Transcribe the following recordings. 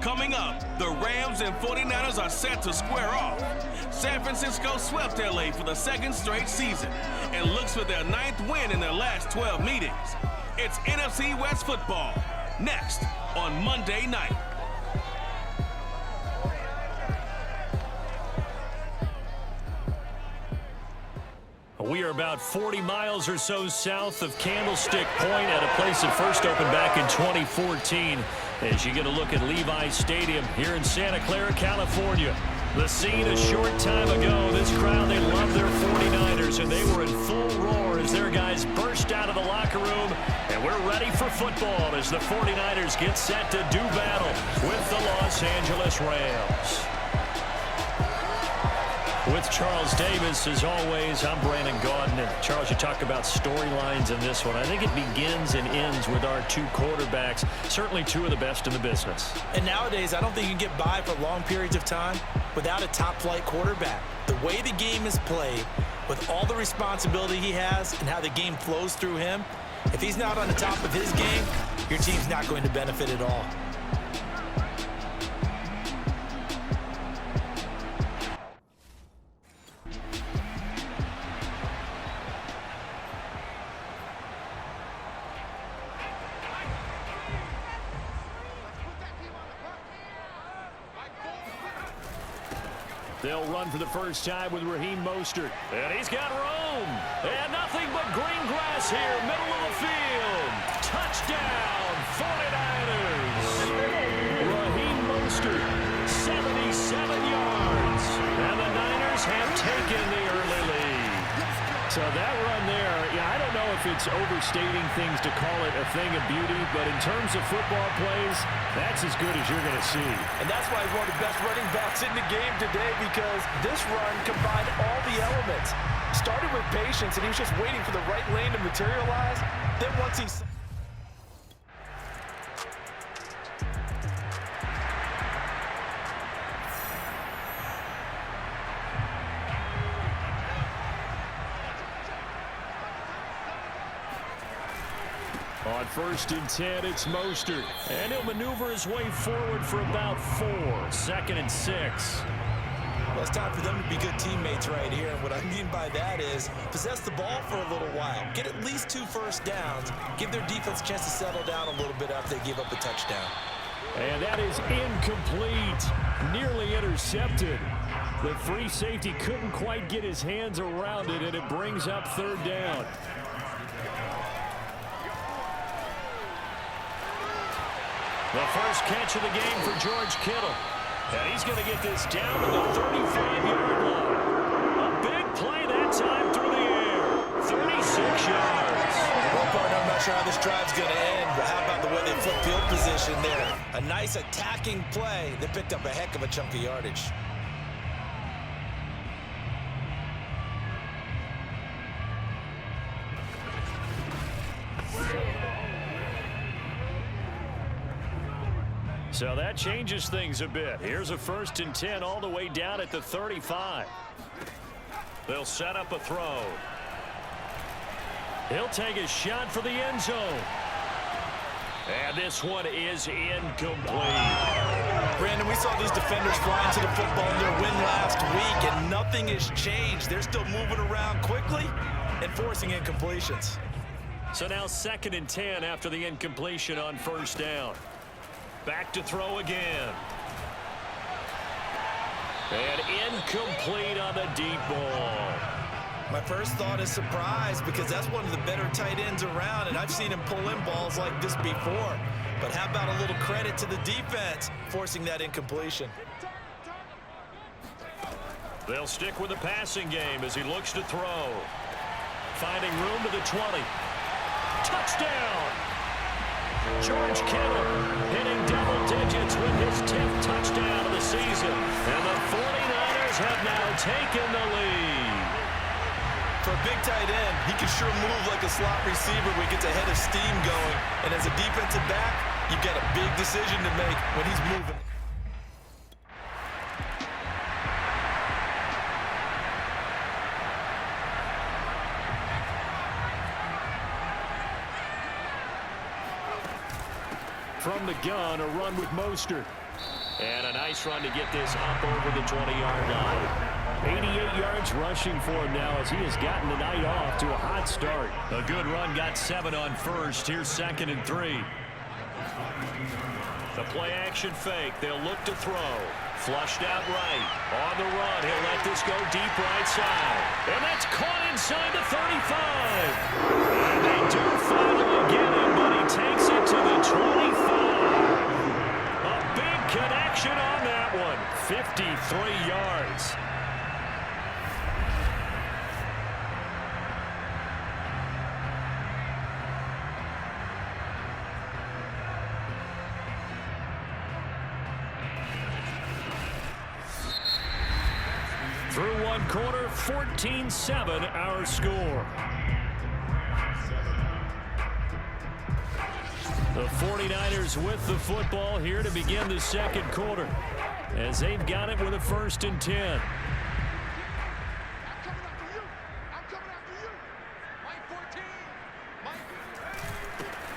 Coming up, the Rams and 49ers are set to square off. San Francisco swept LA for the second straight season and looks for their 9th win in their last 12 meetings. It's NFC West football, next on Monday night. We are about 40 miles or so south of Candlestick Point at a place that first opened back in 2014 as you get a look at Levi's Stadium here in Santa Clara, California. The scene a short time ago. This crowd, they love their 49ers, and they were in full roar as their guys burst out of the locker room. And we're ready for football as the 49ers get set to do battle with the Los Angeles Rams. With Charles Davis, as always, I'm Brandon Gaudin. And Charles, you talk about storylines in this one. I think it begins and ends with our two quarterbacks, certainly two of the best in the business. And nowadays, I don't think you can get by for long periods of time without a top-flight quarterback. The way the game is played, with all the responsibility he has and how the game flows through him, if he's not on the top of his game, your team's not going to benefit at all. They'll run for the first time with Raheem Mostert. And he's got room. And nothing but green grass here, middle of the field. Touchdown, 49ers. Raheem Mostert, 77 yards. And the Niners have taken the early lead. So that run there, I don't know if it's overstating things to call it a thing of beauty, but in terms of football plays, that's as good as you're going to see. And that's why he's one of the best running backs in the game today, because this run combined all the elements. Started with patience, and he was just waiting for the right lane to materialize. Then once he... On 1st and 10, it's Mostert. And he'll maneuver his way forward for about 4. 2nd and 6. Well, it's time for them to be good teammates right here. And what I mean by that is possess the ball for a little while. Get at least 2 first downs. Give their defense a chance to settle down a little bit after they give up a touchdown. And that is incomplete. Nearly intercepted. The free safety couldn't quite get his hands around it, and it brings up 3rd down. The first catch of the game for George Kittle. And he's going to get this down to the 35-yard line. A big play that time through the air. 36 yards. Well, partner, I'm not sure how this drive's going to end, but how about the way they flip field position there? A nice attacking play that picked up a heck of a chunk of yardage. So that changes things a bit. Here's a 1st and 10 all the way down at the 35. They'll set up a throw. He'll take a shot for the end zone. And this one is incomplete. Brandon, we saw these defenders fly into the football in their win last week, and nothing has changed. They're still moving around quickly and forcing incompletions. So now 2nd and 10 after the incompletion on 1st down. Back to throw again. And incomplete on the deep ball. My first thought is surprise, because that's one of the better tight ends around, and I've seen him pull in balls like this before. But how about a little credit to the defense forcing that incompletion? They'll stick with the passing game as he looks to throw. Finding room to the 20. Touchdown! George Kittle hitting double digits with his 10th touchdown of the season. And the 49ers have now taken the lead. For a big tight end, he can sure move like a slot receiver when he gets a head of steam going. And as a defensive back, you've got a big decision to make when he's moving. From the gun, a run with Mostert. And a nice run to get this up over the 20-yard line. 88 yards rushing for him now as he has gotten the night off to a hot start. A good run, got 7 on first. Here's 2nd and 3. The play action fake. They'll look to throw. Flushed out right. On the run. He'll let this go deep right side. And that's caught inside the 35. And they do finally get him, but he takes it to the 25. A big connection on that one. 53 yards. Through one quarter, 14-7 our score. The 49ers with the football here to begin the second quarter as they've got it with a 1st and 10.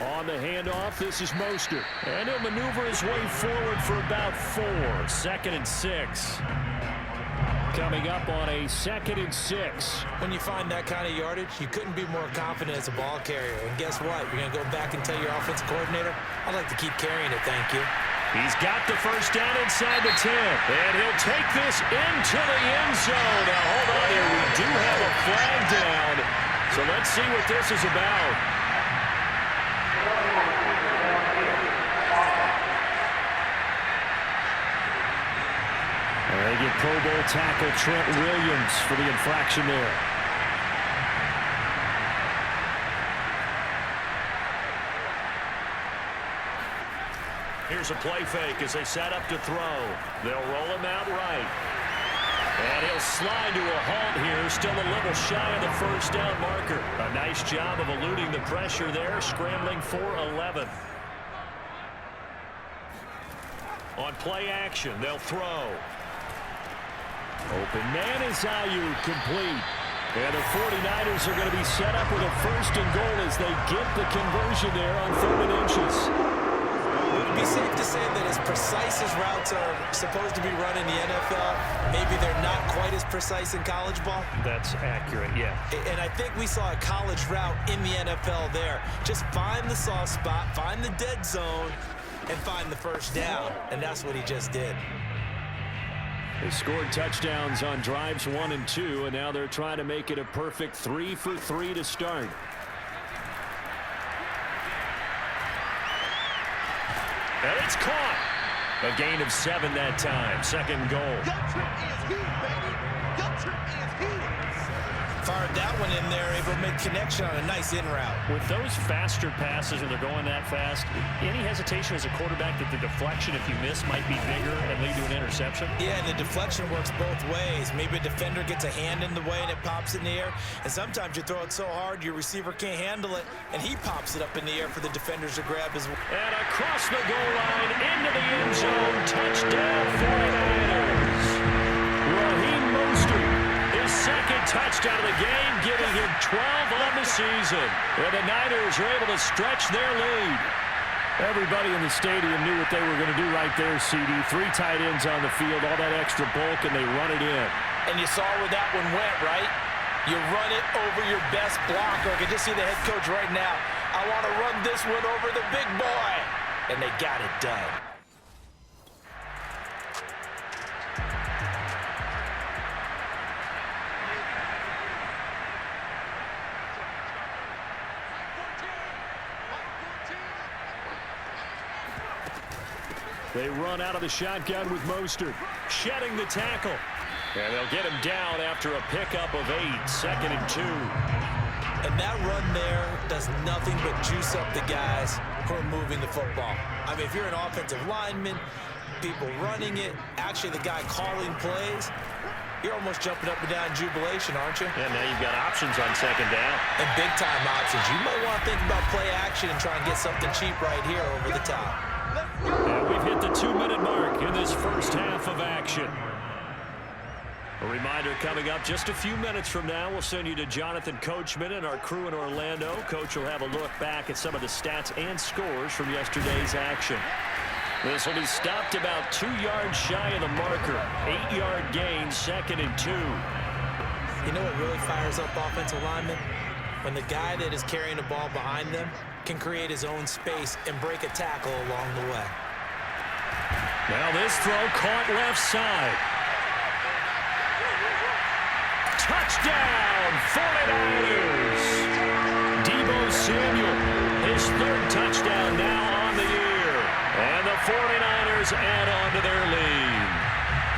On the handoff, this is Mostert. And he'll maneuver his way forward for about 4. 2nd and 6. Coming up on a 2nd and 6. When you find that kind of yardage, you couldn't be more confident as a ball carrier. And guess what? You're going to go back and tell your offensive coordinator, I'd like to keep carrying it, thank you. He's got the first down inside the 10. And he'll take this into the end zone. Now, hold on here. We do have a flag down. So let's see what this is about. They get Pro Bowl tackle Trent Williams for the infraction there. Here's a play fake as they set up to throw. They'll roll him out right. And he'll slide to a halt here, still a little shy of the first down marker. A nice job of eluding the pressure there, scrambling for 11. On play action, they'll throw. Open man is Ayuk, complete. And the 49ers are going to be set up with a 1st and goal as they get the conversion there on 3rd and inches. Would it be safe to say that as precise as routes are supposed to be run in the NFL, maybe they're not quite as precise in college ball? That's accurate, yeah. And I think we saw a college route in the NFL there. Just find the soft spot, find the dead zone, and find the first down. And that's what he just did. They scored touchdowns on drives 1 and 2, and now they're trying to make it a perfect 3 for 3 to start. And it's caught. A gain of 7 that time. 2nd goal. Fired that one in there, able to make connection on a nice in route. With those faster passes when they're going that fast, any hesitation as a quarterback that the deflection, if you miss, might be bigger and lead to an interception? Yeah, and the deflection works both ways. Maybe a defender gets a hand in the way and it pops in the air. And sometimes you throw it so hard your receiver can't handle it, and he pops it up in the air for the defenders to grab as well. And across the goal line, into the end zone, touchdown 49ers. Raheem Mostert. His 2nd touchdown of the game, giving him 12 on the season. And the Niners are able to stretch their lead. Everybody in the stadium knew what they were going to do right there, CD. 3 tight ends on the field, all that extra bulk, and they run it in. And you saw where that one went, right? You run it over your best blocker. I can just see the head coach right now. I want to run this one over the big boy. And they got it done. They run out of the shotgun with Mostert, shedding the tackle. And they'll get him down after a pickup of 8, 2nd and 2. And that run there does nothing but juice up the guys who are moving the football. I mean, if you're an offensive lineman, people running it, actually the guy calling plays, you're almost jumping up and down in jubilation, aren't you? And now you've got options on 2nd down. And big-time options. You might want to think about play action and try and get something cheap right here over the top. And we've hit the 2-minute mark in this first half of action. A reminder coming up just a few minutes from now, we'll send you to Jonathan Coachman and our crew in Orlando. Coach will have a look back at some of the stats and scores from yesterday's action. This will be stopped about 2 yards shy of the marker. 8-yard gain, 2nd and 2. You know what really fires up offensive linemen? When the guy that is carrying the ball behind them can create his own space and break a tackle along the way. Now this throw caught left side. Touchdown, 49ers! Deebo Samuel, his 3rd touchdown now on the year. And the 49ers add on to their lead.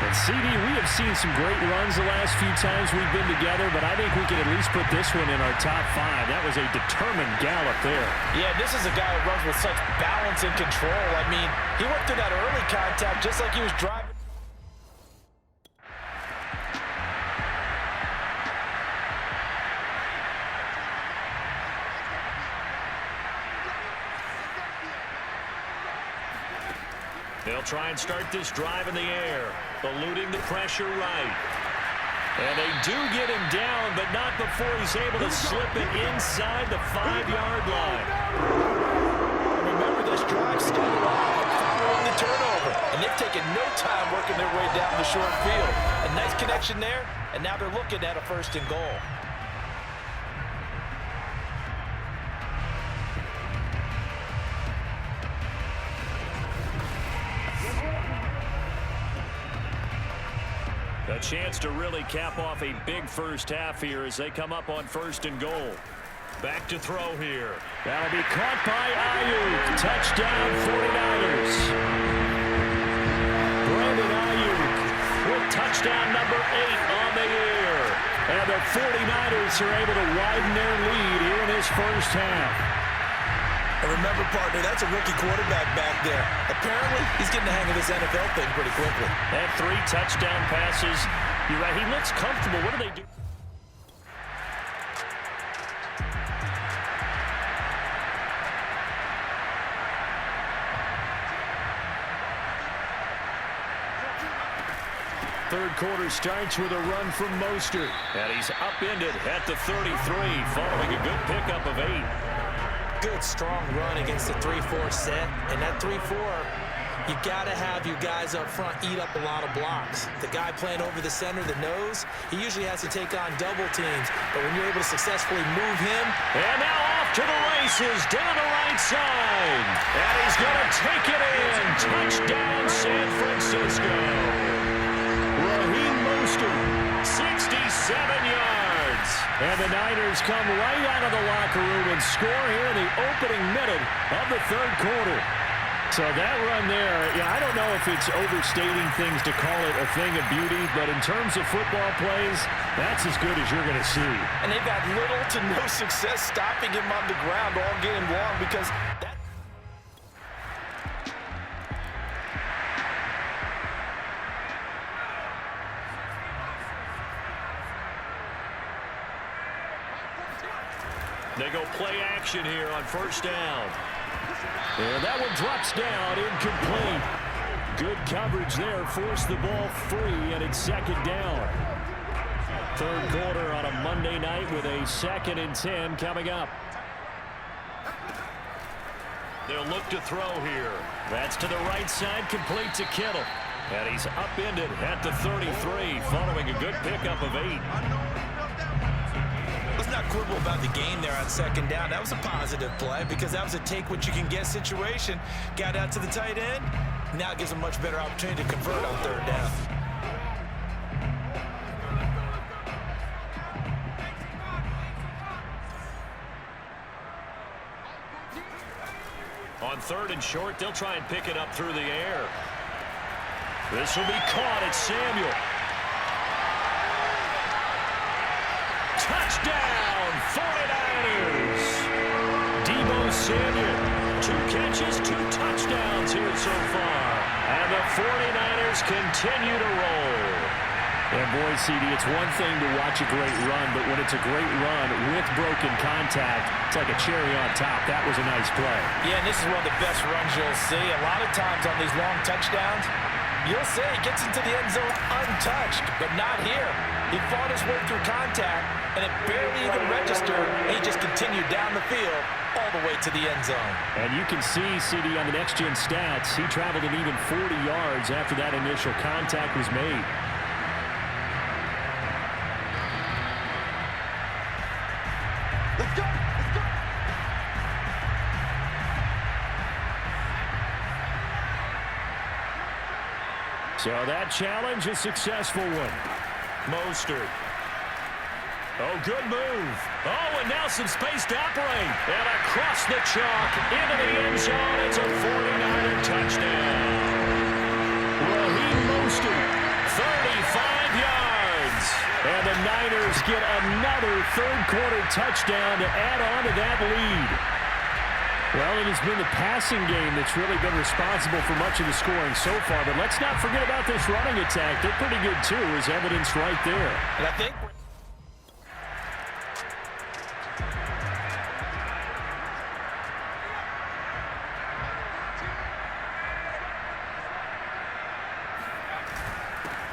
And CD, we have seen some great runs the last few times we've been together, but I think we can at least put this one in our top 5. That was a determined gallop there. Yeah, this is a guy who runs with such balance and control. I mean, he went through that early contact just like he was driving. They'll try and start this drive in the air, eluding the pressure right. And they do get him down, but not before he's able to slip it inside the 5-yard line. Remember, this drive started off following the turnover, and they've taken no time working their way down the short field. A nice connection there, and now they're looking at a 1st and goal. A chance to really cap off a big first half here as they come up on 1st and goal. Back to throw here. That'll be caught by Ayuk. Touchdown, 49ers. Brandon Ayuk with touchdown number 8 on the year. And the 49ers are able to widen their lead here in this first half. And remember, partner, that's a rookie quarterback back there. Apparently, he's getting the hang of this NFL thing pretty quickly. That 3 touchdown passes. You're right, he looks comfortable. What do they do? Third quarter starts with a run from Mostert. And he's upended at the 33, following a good pickup of 8. Good, strong run against the 3-4 set. And that 3-4, you got to have your guys up front eat up a lot of blocks. The guy playing over the center, the nose, he usually has to take on double teams. But when you're able to successfully move him. And now off to the races down the right side. And he's going to take it in. Touchdown, San Francisco. Raheem Mostert, 67 yards. And the Niners come right out of the locker room and score here in the opening minute of the 3rd quarter. So that run there, yeah, I don't know if it's overstating things to call it a thing of beauty, but in terms of football plays, that's as good as you're going to see. And they've had little to no success stopping him on the ground all game long because that. They go play action here on 1st down. And that one drops down, incomplete. Good coverage there, forced the ball free, and it's 2nd down. 3rd quarter on a Monday night with a 2nd and 10 coming up. They'll look to throw here. That's to the right side, complete to Kittle. And he's upended at the 33, following a good pickup of 8. Let's not quibble about the game there on 2nd down. That was a positive play because that was a take-what-you-can-get situation. Got out to the tight end. Now it gives them a much better opportunity to convert on 3rd down. On 3rd and short, they'll try and pick it up through the air. This will be caught at Samuel. Touchdown, 49ers! Deebo Samuel, 2 catches, 2 touchdowns here so far. And the 49ers continue to roll. And boy, CD, it's one thing to watch a great run, but when it's a great run with broken contact, it's like a cherry on top. That was a nice play. Yeah, and this is one of the best runs you'll see. A lot of times on these long touchdowns, You'll say he gets into the end zone untouched, but not here. He fought his way through contact, and it barely even registered. He just continued down the field all the way to the end zone. And you can see, CD, on the next-gen stats, he traveled an even 40 yards after that initial contact was made. Let's go! Let's go! So that challenge, a successful one. Mostert. Oh, good move. Oh, and now some space to operate. And across the chalk, into the end zone. It's a 49er touchdown. Raheem Mostert, 35 yards. And the Niners get another third-quarter touchdown to add on to that lead. Well, it has been the passing game that's really been responsible for much of the scoring so far. But let's not forget about this running attack. They're pretty good, too, as evidenced right there. And I think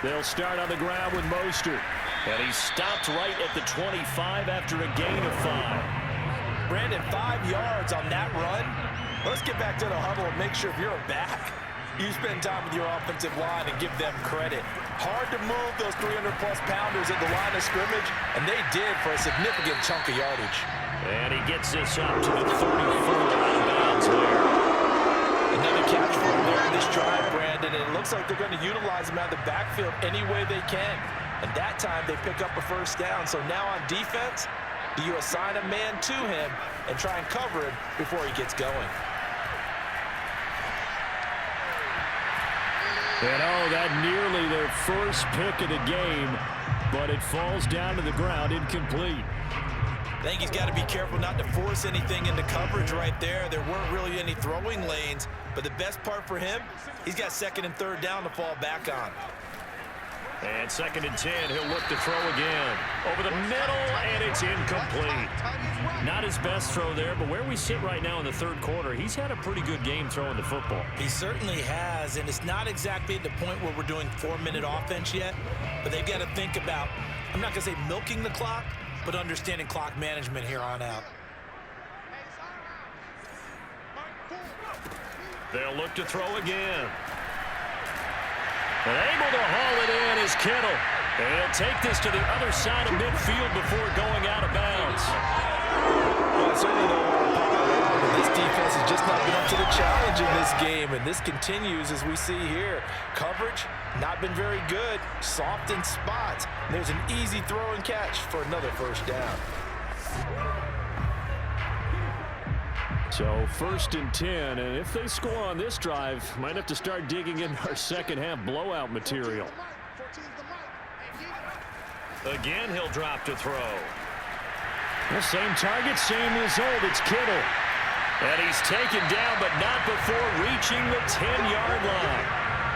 they'll start on the ground with Mostert. And he stopped right at the 25 after a gain of 5. Brandon, 5 yards on that run. Let's get back to the huddle and make sure if you're a back, you spend time with your offensive line and give them credit. Hard to move those 300-plus pounders at the line of scrimmage, and they did for a significant chunk of yardage. And he gets this up to the 34 out of bounds there. Another catch for him there in this drive, Brandon, and it looks like they're going to utilize him out of the backfield any way they can. And that time they pick up a first down. So now on defense, do you assign a man to him and try and cover him before he gets going? And oh, that nearly their first pick of the game, but it falls down to the ground incomplete. I think he's got to be careful not to force anything into coverage right there. There weren't really any throwing lanes, but the best part for him, he's got second and third down to fall back on. And 2nd and 10, he'll look to throw again. Over the middle, and it's incomplete. Not his best throw there, but where we sit right now in the third quarter, he's had a pretty good game throwing the football. He certainly has, and it's not exactly at the point where we're doing 4-minute offense yet, but they've got to think about, I'm not going to say milking the clock, but understanding clock management here on out. They'll look to throw again. And able to haul it in is Kittle. And he'll take this to the other side of midfield before going out of bounds. Well, I certainly don't want to pile on, but this defense has just not been up to the challenge in this game, and this continues as we see here. Coverage, not been very good, soft in spots. And there's an easy throw and catch for another first down. So 1st and 10, and if they score on this drive, might have to start digging in our second half blowout material. Again, he'll drop to throw. The same target, same result. It's Kittle. And he's taken down, but not before reaching the 10-yard line.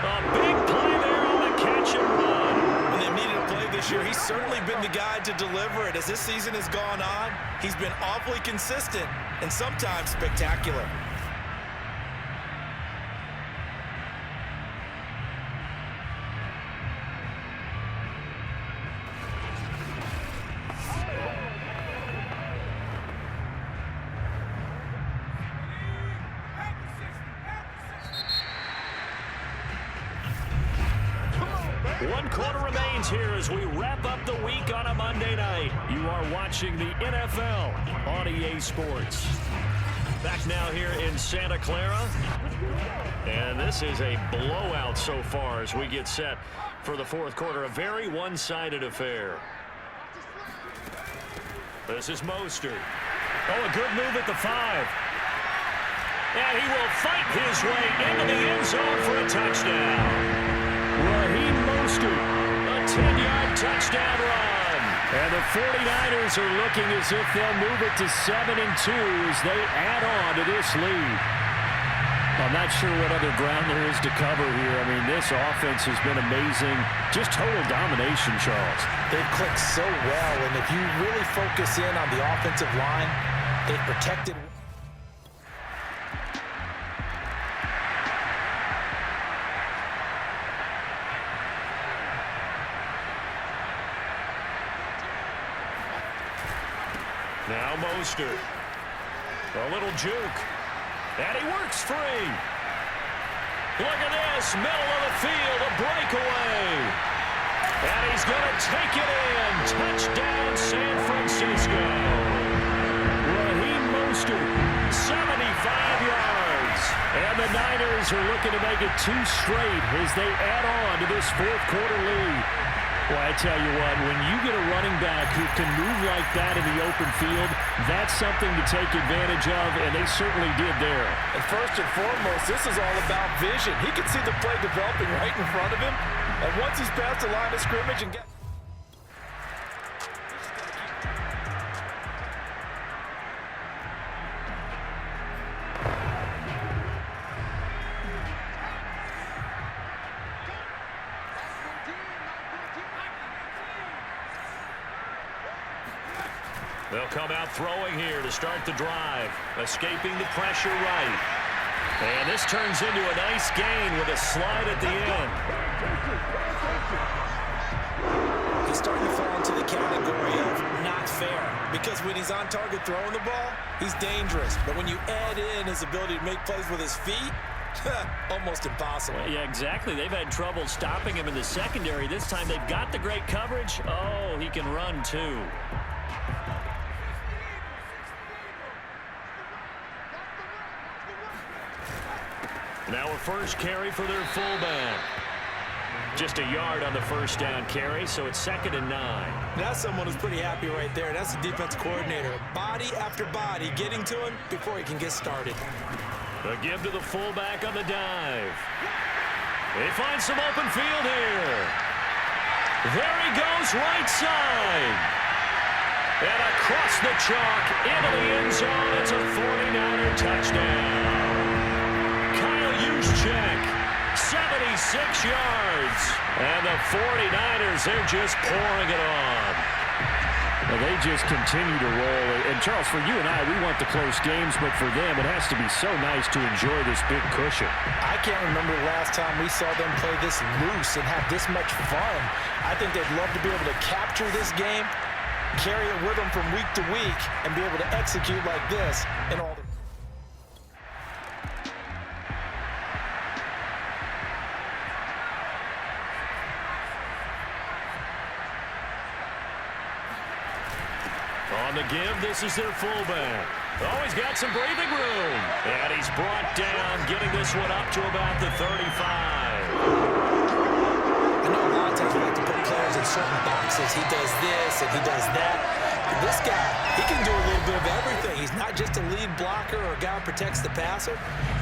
A big play there on the catch and run. When they've needed a play this year, he's certainly been the guy to deliver it. As this season has gone on, he's been awfully consistent and sometimes spectacular. One quarter remains here as we wrap up the week on a Monday night. You are watching the NFL on EA Sports. Back now here in Santa Clara. And this is a blowout so far as we get set for the fourth quarter. A very one-sided affair. This is Mostert. Oh, a good move at the 5. And he will fight his way into the end zone for a touchdown. Raheem Mostert, a 10-yard touchdown run. And the 49ers are looking as if they'll move it to 7-2 as they add on to this lead. I'm not sure what other ground there is to cover here. I mean, this offense has been amazing. Just total domination, Charles. They've clicked so well, and if you really focus in on the offensive line, they've protected. Now Mostert. A little juke. And he works free. Look at this. Middle of the field. A breakaway. And he's going to take it in. Touchdown, San Francisco. Raheem Mostert, 75 yards. And the Niners are looking to make it 2 straight as they add on to this fourth quarter lead. Well, I tell you what, when you get a running back who can move like that in the open field, that's something to take advantage of, and they certainly did there. And first and foremost, this is all about vision. He can see the play developing right in front of him, and once he's past the line of scrimmage and get... They'll come out throwing here to start the drive, escaping the pressure right. And this turns into a nice gain with a slide at the end. He's starting to fall into the category of not fair, because when he's on target throwing the ball, he's dangerous. But when you add in his ability to make plays with his feet, almost impossible. Yeah, exactly. They've had trouble stopping him in the secondary. This time they've got the great coverage. Oh, he can run too. Now a first carry for their fullback. Just a yard on the first down carry, so it's 2nd and 9. That's someone who's pretty happy right there. That's the defense coordinator. Body after body getting to him before he can get started. A give to the fullback on the dive. They find some open field here. There he goes, right side. And across the chalk into the end zone. It's a 49er touchdown. Juszczyk, 76 yards. And the 49ers, they're just pouring it on. Well, they just continue to roll. And, Charles, for you and I, we want the close games, but for them, it has to be so nice to enjoy this big cushion. I can't remember the last time we saw them play this loose and have this much fun. I think they'd love to be able to capture this game, carry it with them from week to week, and be able to execute like this in all the... On the give, this is their fullback. Oh, he's got some breathing room. And he's brought down, getting this one up to about the 35. I know a lot of times we like to put players in certain boxes. He does this and he does that. But this guy, he can do a little bit of everything. He's not just a lead blocker or a guy who protects the passer.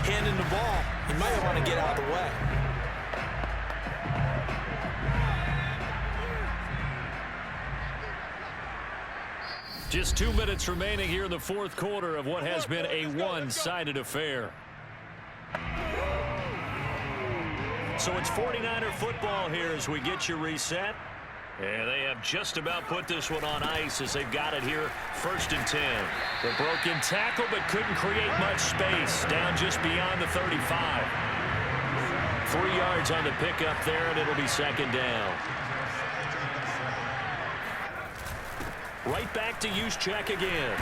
Handing the ball, he might want to get out of the way. Just 2 minutes remaining here in the fourth quarter of what has been a one-sided affair. So it's 49er football here as we get you reset. And they have just about put this one on ice as they've got it here, 1st and 10. The broken tackle but couldn't create much space, down just beyond the 35. 3 yards on the pickup there, and it'll be 2nd down. Right back to Juszczyk again.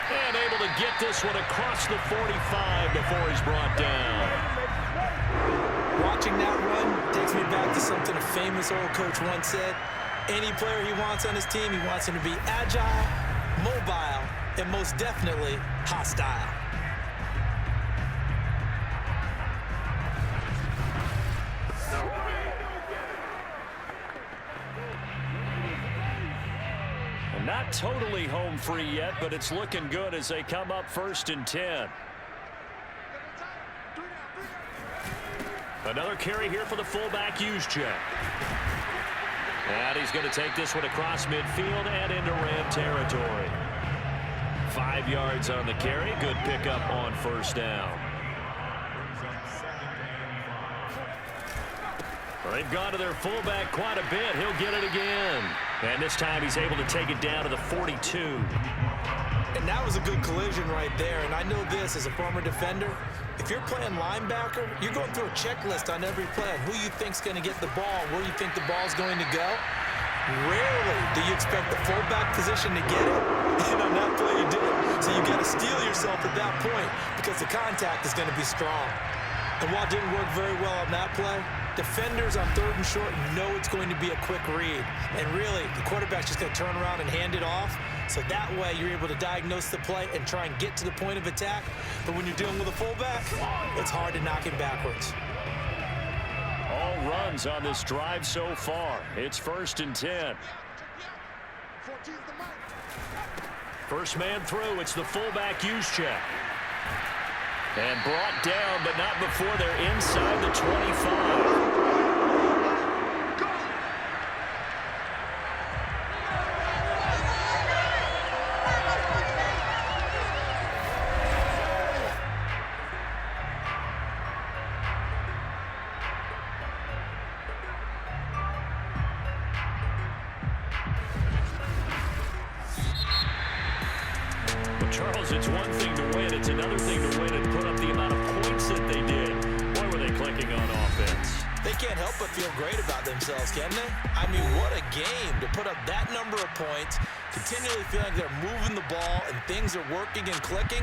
And able to get this one across the 45 before he's brought down. Watching that run takes me back to something a famous old coach once said. Any player he wants on his team, he wants him to be agile, mobile, and most definitely hostile. Not totally home free yet, but it's looking good as they come up 1st and 10. Another carry here for the fullback, Juszczyk. And he's going to take this one across midfield and into Ram territory. 5 yards on the carry. Good pickup on 1st down. Well, they've gone to their fullback quite a bit. He'll get it again. And this time he's able to take it down to the 42. And that was a good collision right there. And I know this as a former defender. If you're playing linebacker, you're going through a checklist on every play on who you think's going to get the ball, where you think the ball's going to go. Rarely do you expect the fullback position to get it, and on that play you did. So you got to steel yourself at that point because the contact is going to be strong. And while it didn't work very well on that play, defenders on 3rd and short know it's going to be a quick read. And really, the quarterback's just going to turn around and hand it off. So that way, you're able to diagnose the play and try and get to the point of attack. But when you're dealing with a fullback, it's hard to knock him backwards. All runs on this drive so far. It's 1st and 10. First man through. It's the fullback use check. And brought down, but not before they're inside the 25. Charles, it's one thing to win. It's another thing to win and put up the amount of points that they did. Boy, were they clicking on offense. They can't help but feel great about themselves, can they? I mean, what a game to put up that number of points, continually feeling like they're moving the ball and things are working and clicking.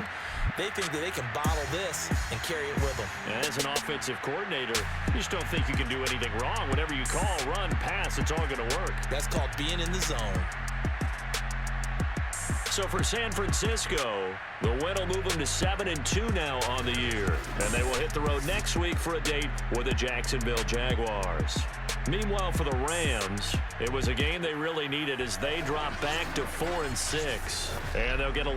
They think that they can bottle this and carry it with them. As an offensive coordinator, you just don't think you can do anything wrong. Whatever you call, run, pass, it's all going to work. That's called being in the zone. So for San Francisco, the win will move them to 7-2 now on the year. And they will hit the road next week for a date with the Jacksonville Jaguars. Meanwhile, for the Rams, it was a game they really needed as they drop back to 4-6. And they'll get a